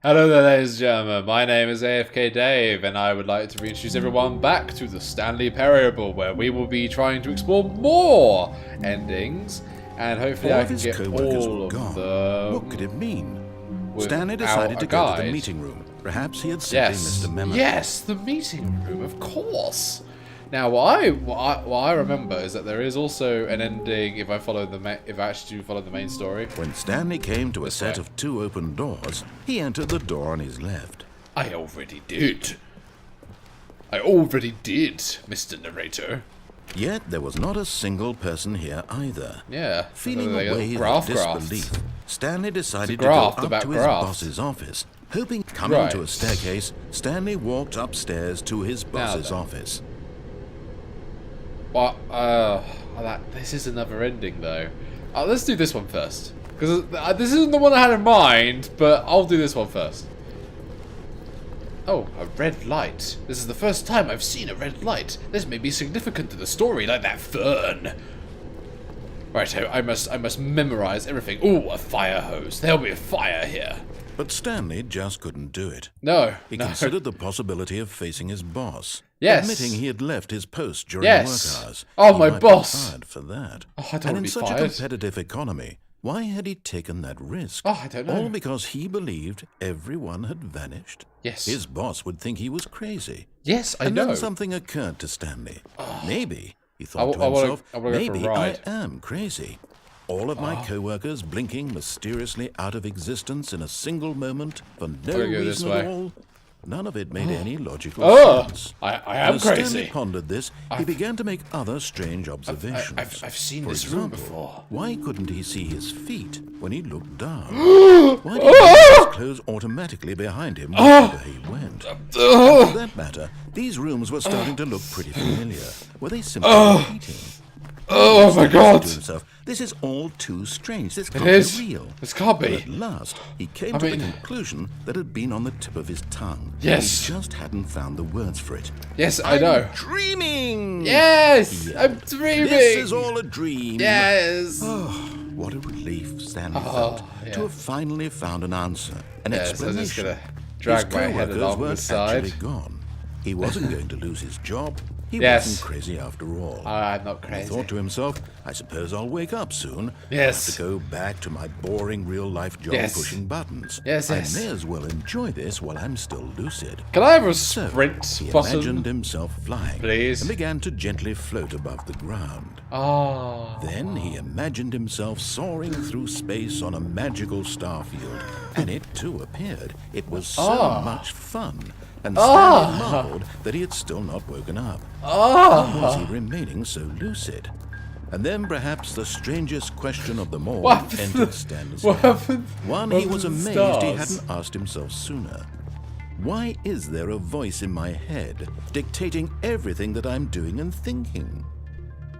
Hello there, ladies and gentlemen. My name is AFK Dave, and I would like to reintroduce everyone back to the Stanley Parable, where we will be trying to explore more endings, and hopefully I can get all of them. What could it mean? Stanley decided to go to the meeting room. Perhaps he had simply missed a memo. Yes, the meeting room, of course. Now, what I remember is that there is also an ending if I actually do follow the main story. When Stanley came to a set of two open doors, he entered the door on his left. I already did, Mr. Narrator. Yet there was not a single person here either. Yeah. Feeling a wave of disbelief, Stanley decided to go up to his boss's office. Hoping coming to a staircase, Stanley walked upstairs to his boss's office. What? This is another ending, though. Let's do this one first. Because this isn't the one I had in mind, but I'll do this one first. Oh, a red light. This is the first time I've seen a red light. This may be significant to the story, like that fern. Right, I must memorize everything. Ooh, a fire hose. There'll be a fire here. But Stanley just couldn't do it. No. He considered the possibility of facing his boss. Yes. Admitting he had left his post during work hours. Oh, he my might boss. Be fired for that. Oh, I don't want and to in be such fired. a competitive economy, why had he taken that risk? Oh, I don't know. All because he believed everyone had vanished? Yes. His boss would think he was crazy. Yes, I know. And then something occurred to Stanley. Maybe, he thought to himself, maybe I am crazy. All of my co-workers blinking mysteriously out of existence in a single moment for no reason at all. None of it made any logical sense. I am As crazy. Stanley pondered this, he began to me other strange observations. I've seen For this example, room before. Why couldn't he see his feet when he looked down? Why did his eyes close automatically behind him wherever he went? And for that matter, these rooms were starting to look pretty familiar. Were they simply repeating? Oh my God! To himself, this is all too strange. This can't be real. This can't be. But at last, he came to the conclusion that had been on the tip of his tongue. Yes. He just hadn't found the words for it. Yes, I know. Dreaming. Yes, I'm dreaming. This is all a dream. Yes. Oh, what a relief Stanley felt to have finally found an answer, an explanation. I'm just gonna drag my head along the side. Actually gone. He wasn't going to lose his job. He wasn't crazy after all. I'm not crazy. He thought to himself, I suppose I'll wake up soon. Yes. I have to go back to my boring real-life job pushing buttons. Yes. I may as well enjoy this while I'm still lucid. Can I have a sprint He button? imagined himself flying. Please. And began to gently float above the ground. Oh. Then he imagined himself soaring through space on a magical starfield. And it too appeared. It was so much fun. And Stanley marveled that he had still not woken up. How was he remaining so lucid? And then perhaps the strangest question of them all entered Stanley's head. One he was amazed he hadn't asked himself sooner. Why is there a voice in my head dictating everything that I'm doing and thinking?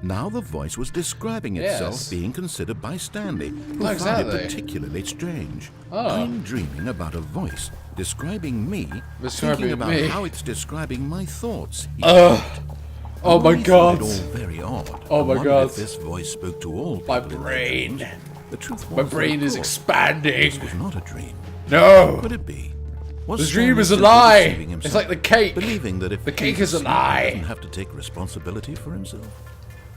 Now the voice was describing itself being considered by Stanley, who found it particularly strange. I'm dreaming about a voice describing me, thinking about how it's describing my thoughts. Oh my God! It all very odd. Oh my God! If this voice spoke to all people My brain. The truth was, my brain is expanding. This was not a dream. No. Could it be? The dream is a lie. It's like the cake. Believing that if the cake is a lie, he doesn't have to take responsibility for himself.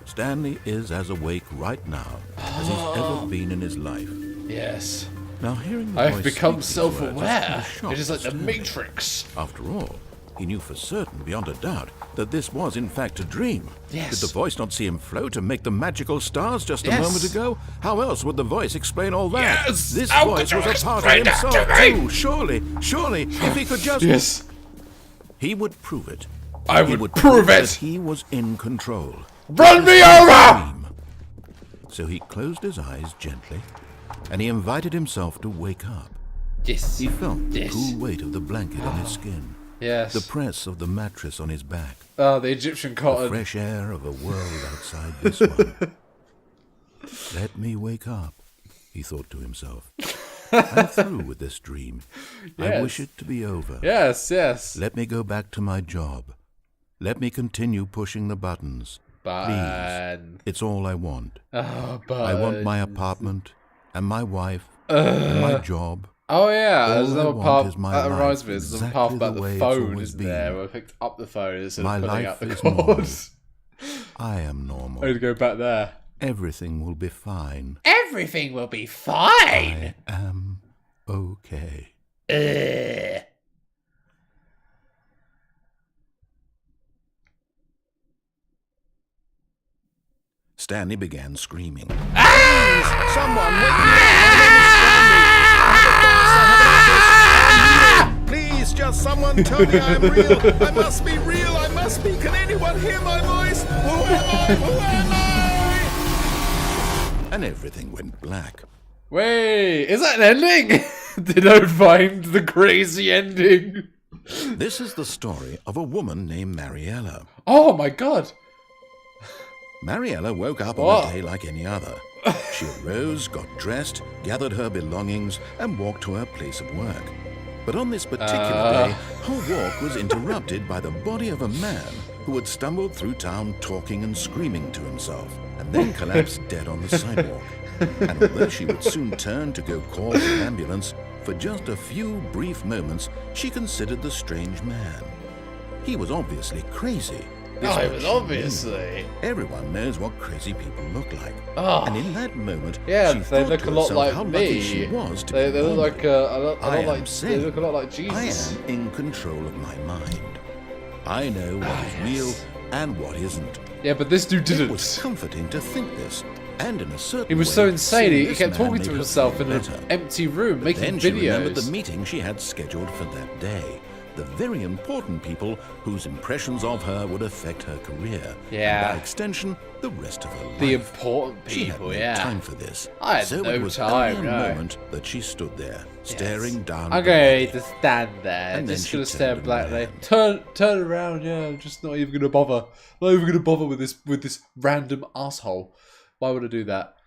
Stanley is as awake right now as he's ever been in his life. Yes. Now hearing the I've voice become speak self-aware. these words It is like the Stanley. Matrix. After all, he knew for certain, beyond a doubt, that this was in fact a dream. Yes. Did the voice not see him float and make the magical stars just a moment ago? How else would the voice explain all that? Yes. This How voice could was you a part of explain that himself to me? too. Surely, if he could just... Yes. He would prove it. I He would prove that it. he was in control. Run me over! So he closed his eyes gently, and he invited himself to wake up. Yes. He felt the cool weight of the blanket on his skin, Yes. the press of the mattress on his back, Oh, the Egyptian the cotton. fresh air of a world outside this one. Let me wake up, he thought to himself. I'm through with this dream. I wish it to be over. Yes. Let me go back to my job. Let me continue pushing the buttons. Please, it's all I want. Oh, I want my apartment, and my wife, and my job, Oh yeah, All there's I another want part. is my That reminds life me. There's a exactly part about the the way it's phone, always isn't there? been. Where I picked up the phone instead My of pulling life out the is normal. cords. I am normal. I need to go back there. Everything will be fine. Everything will be fine. I am okay. Stanley began screaming. Please, someone, wake me up. My name is Stanley. I'm the boss. I have an office. I'm real. Please, just someone tell me I'm real. I must be real. I must be. Can anyone hear my voice? Who am I? Who am I? And everything went black. Wait, is that an ending? Did I find the crazy ending? This is the story of a woman named Mariella. Oh my god. Mariella woke up What? on a day like any other. She arose, got dressed, gathered her belongings, and walked to her place of work. But on this particular day, her walk was interrupted by the body of a man who had stumbled through town talking and screaming to himself, and then collapsed dead on the sidewalk. And although she would soon turn to go call an ambulance, for just a few brief moments, she considered the strange man. He was obviously crazy. This Oh, it much was she knew. obviously. Everyone knows what crazy people look like. Oh. And in that moment, Yeah, she they thought look to a lot herself like how me. lucky she was to They be look born. like a lot I am like saying, they look a lot like Jesus. I am in control of my mind. I know what is real and what isn't. Yeah, but this dude It didn't. was comforting to think this, and in a certain He was way, so insane. seeing He this kept man talking made to her himself feel in an better. empty room, making Then she remembered videos. the meeting she had scheduled for that day. The very important people whose impressions of her would affect her career. Yeah. And by extension, the rest of her life. The important She had people, no yeah. time for this. I had so no it was time, only a no. moment that she stood there, staring down I'm at the going body. to stand there, And then just she gonna stare turned to blankly. man. Turn around, yeah. I'm just not even gonna bother. Not even gonna bother with this random asshole. Why would I do that?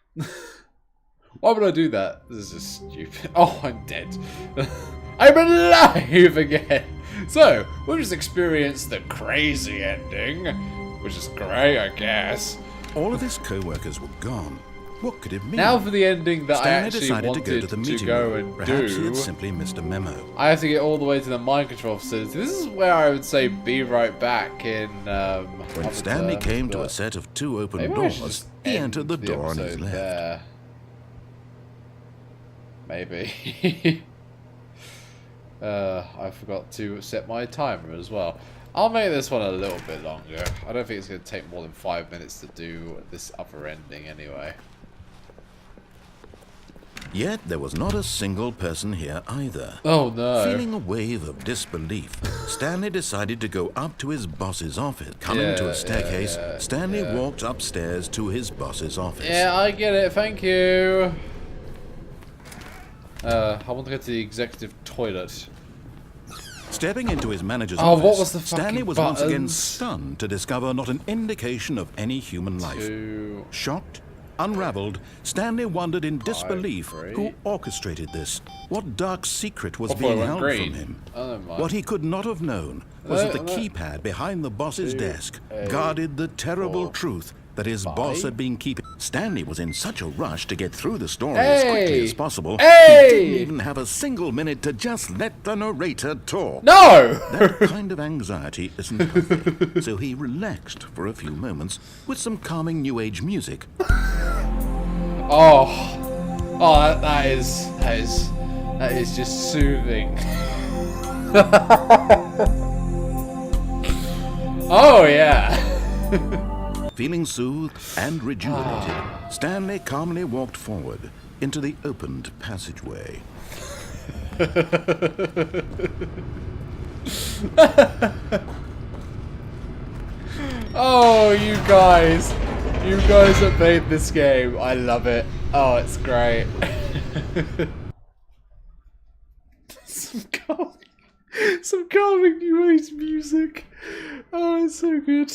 Why would I do that? This is just stupid. Oh, I'm dead. I'm alive again. So we'll just experience the crazy ending, which is great, I guess. All of his co-workers were gone. What could it mean? Now for the ending that I Stanley actually decided wanted to go to the meeting room. and Perhaps he do. had simply missed a memo. I have to get all the way to the mind control facility. This is where I would say be right back in. When other Stanley terms, came to but a set of two open maybe I should doors, just he end entered the door on his episode left. there. Maybe. I forgot to set my timer as well. I'll make this one a little bit longer. I don't think it's going to take more than 5 minutes to do this other ending anyway. Yet there was not a single person here either. Oh no. Feeling a wave of disbelief, Stanley decided to go up to his boss's office. Coming to a staircase, Stanley walked upstairs to his boss's office. Yeah, I get it. Thank you. I want to go to the executive toilet. Stepping into his manager's Oh, office, what was the Stanley fucking was once again buttons? stunned to discover not an indication of any human life. 2, Shocked, unraveled, Stanley wondered in disbelief 3. who orchestrated this. What dark secret was Oh, boy, being it went held green. from him? Oh, never mind. What he could not have known was that the No. keypad behind the boss's 2, desk 8, guarded the terrible 4, truth that his 5. boss had been keeping. Stanley was in such a rush to get through the story as quickly Hey! as possible, Hey! he didn't even have a single minute to just let the narrator talk. No! That kind of anxiety isn't healthy, so he relaxed for a few moments with some calming new age music. Oh, that is just soothing. Oh yeah. Feeling soothed and rejuvenated, Stanley calmly walked forward into the opened passageway. Oh, you guys have made this game. I love it. Oh, it's great. some calming new age music. Oh, it's so good.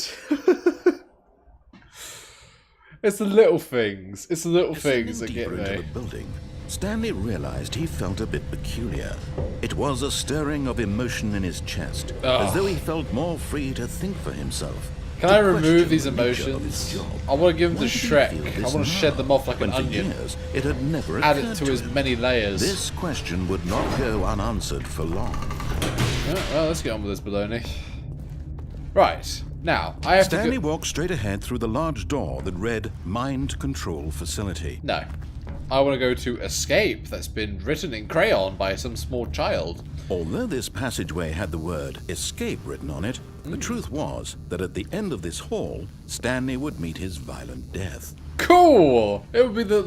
It's the little things. It's the little things that Ascending get deeper me. into the building, Stanley realized he felt a bit peculiar. It was a stirring of emotion in his chest, as though he felt more free to think for himself. Can I remove these emotions? I want to give them to Shrek. I want to shed them off like an onion. It had never Add it to as many layers. This question would not go unanswered for long. Well, let's get on with this baloney. Right. Now, I have Stanley to walked straight ahead through the large door that read Mind Control Facility. No. I want to go to Escape that's been written in crayon by some small child. Although this passageway had the word Escape written on it, the truth was that at the end of this hall, Stanley would meet his violent death. Cool! It would be the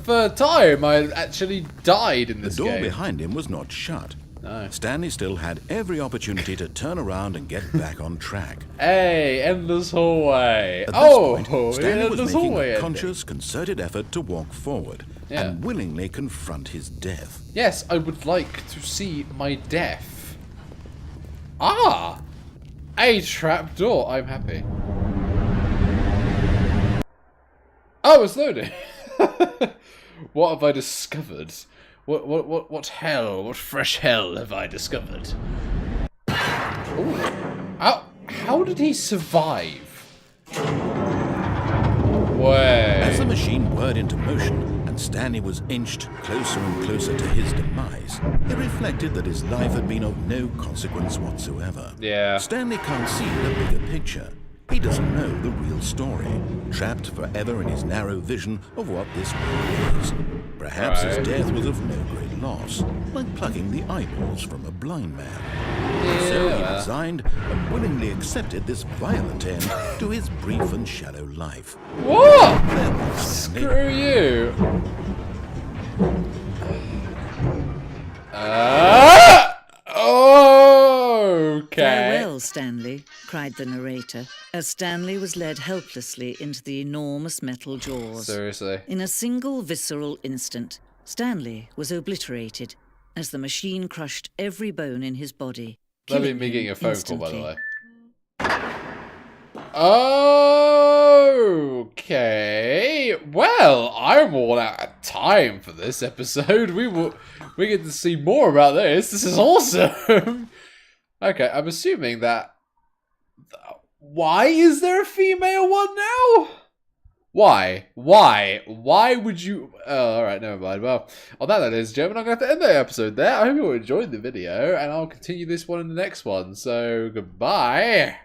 third time I actually died in this game. The door behind him was not shut. No. Stanley still had every opportunity to turn around and get back on track. Hey, endless hallway. At this point, Stanley was endless making hallway a conscious, concerted effort to walk forward and willingly confront his death. Yes, I would like to see my death. Ah! A trapdoor. I'm happy. Oh, it's loading. What have I discovered? What hell? What fresh hell have I discovered? Ooh. How did he survive? Way. As the machine whirred into motion and Stanley was inched closer and closer to his demise, it reflected that his life had been of no consequence whatsoever. Yeah. Stanley can't see the bigger picture. He doesn't know the real story, trapped forever in his narrow vision of what this world is. Perhaps his death was of no great loss, like plucking the eyeballs from a blind man. Yeah. So he resigned and willingly accepted this violent end to his brief and shallow life. What? Farewell, Stanley. Screw you. Okay. Farewell, Stanley, cried the narrator, as Stanley was led helplessly into the enormous metal jaws. Seriously. In a single visceral instant, Stanley was obliterated as the machine crushed every bone in his body. That'd be me getting a phone call, by the way. Okay. Well, I'm all out of time for this episode. We get to see more about this. This is awesome. Okay, I'm assuming that. Why is there a female one now? Why? Why would you... Oh, alright, never mind. Well, on that, ladies and gentlemen, I'm going to have to end the episode there. I hope you all enjoyed the video, and I'll continue this one in the next one. So, goodbye.